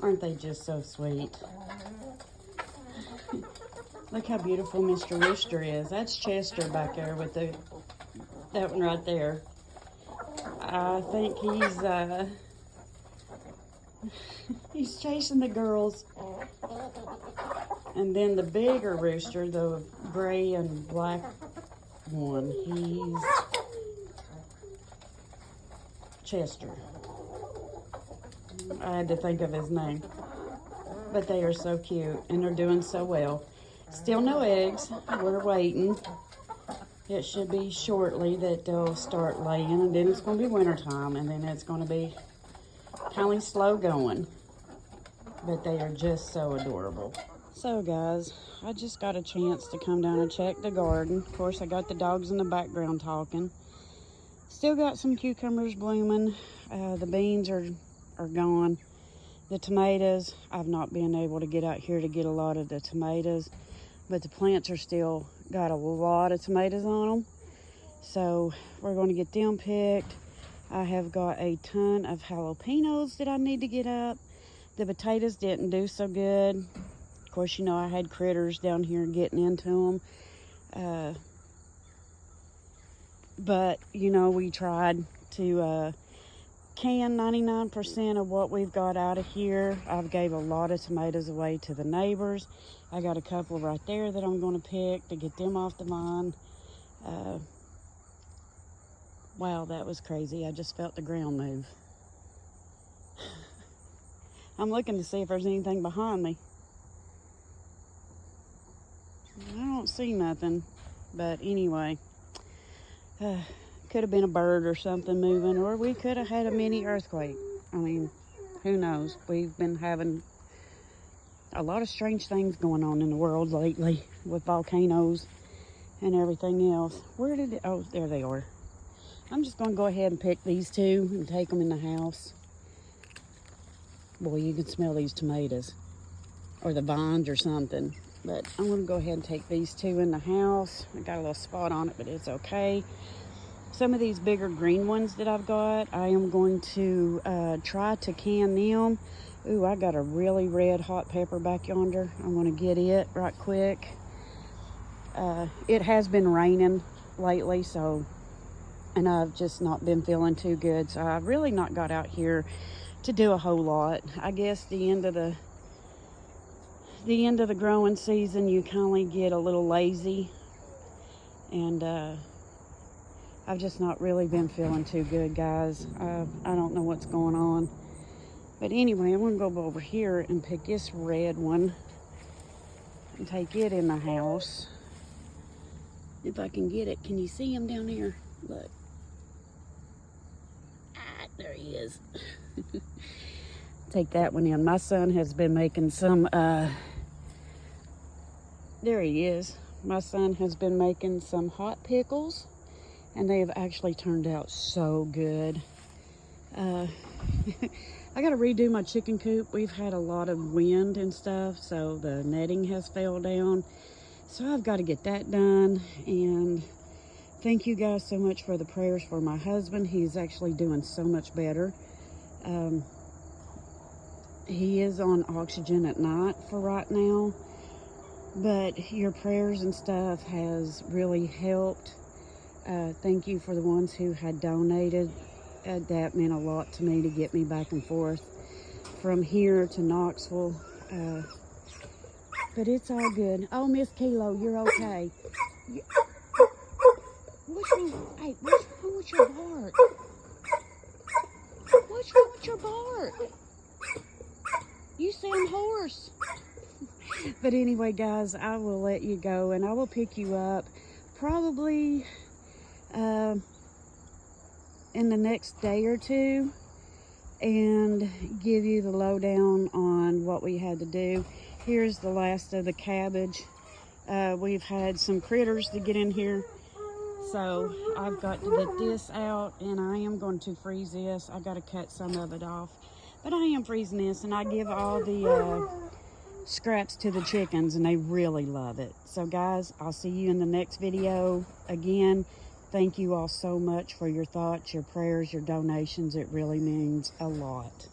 Aren't they just so sweet? Look how beautiful Mr. Rooster is. That's Chester back there with that one right there. I think he's chasing the girls. And then the bigger rooster, the gray and black one, he's Chester. I had to think of his name. But they are so cute and they're doing so well. Still no eggs. We're waiting. It should be shortly that they'll start laying, and then it's going to be wintertime, and then it's going to be kind of slow going. But they are just so adorable. So guys, I just got a chance to come down and check the garden. Of course, I got the dogs in the background talking. Still got some cucumbers blooming. The beans are gone. The tomatoes, I've not been able to get out here to get a lot of the tomatoes, but the plants are still got a lot of tomatoes on them. So we're going to get them picked. I have got a ton of jalapenos that I need to get up. The potatoes didn't do so good. Of course, you know, I had critters down here getting into them. But, you know, we tried to can 99% of what we've got out of here. I've gave a lot of tomatoes away to the neighbors. I got a couple right there that I'm going to pick to get them off the vine. Wow, that was crazy. I just felt the ground move. I'm looking to see if there's anything behind me. I don't see nothing, but anyway, could have been a bird or something moving, or we could have had a mini earthquake. I mean, who knows? We've been having a lot of strange things going on in the world lately with volcanoes and everything else. Where did it? Oh, there they are. I'm just going to go ahead and pick these two and take them in the house. Boy, you can smell these tomatoes or the vines or something. But I'm going to go ahead and take these two in the house. I got a little spot on it, but it's okay. Some of these bigger green ones that I've got, I am going to try to can them. Ooh, I got a really red hot pepper back yonder. I'm going to get it right quick. It has been raining lately, and I've just not been feeling too good. So I've really not got out here to do a whole lot. I guess the end of the growing season, you kind of get a little lazy, and I've just not really been feeling too good, guys. I don't know what's going on, but anyway, I'm gonna go over here and pick this red one and take it in the house if I can get it. Can you see him down there? Look, there he is. Take that one in. My son has been making some there he is. My son has been making some hot pickles, and they have actually turned out so good. I got to redo my chicken coop. We've had a lot of wind and stuff, so the netting has fell down. So I've got to get that done. And thank you guys so much for the prayers for my husband. He's actually doing so much better. He is on oxygen at night for right now, but your prayers and stuff has really helped. Thank you for the ones who had donated. That meant a lot to me to get me back and forth from here to Knoxville. But it's all good. Oh, Miss Kilo, you're okay. What's wrong? Hey, what's wrong with your bark? What's wrong with your bark? You sound hoarse. But anyway, guys, I will let you go, and I will pick you up probably in the next day or two and give you the lowdown on what we had to do. Here's the last of the cabbage. We've had some critters to get in here, so I've got to get this out, and I am going to freeze this. I got to cut some of it off, but I am freezing this, and I give all the scraps to the chickens, and they really love it. So guys, I'll see you in the next video. Again, thank you all so much for your thoughts, your prayers, your donations. It really means a lot.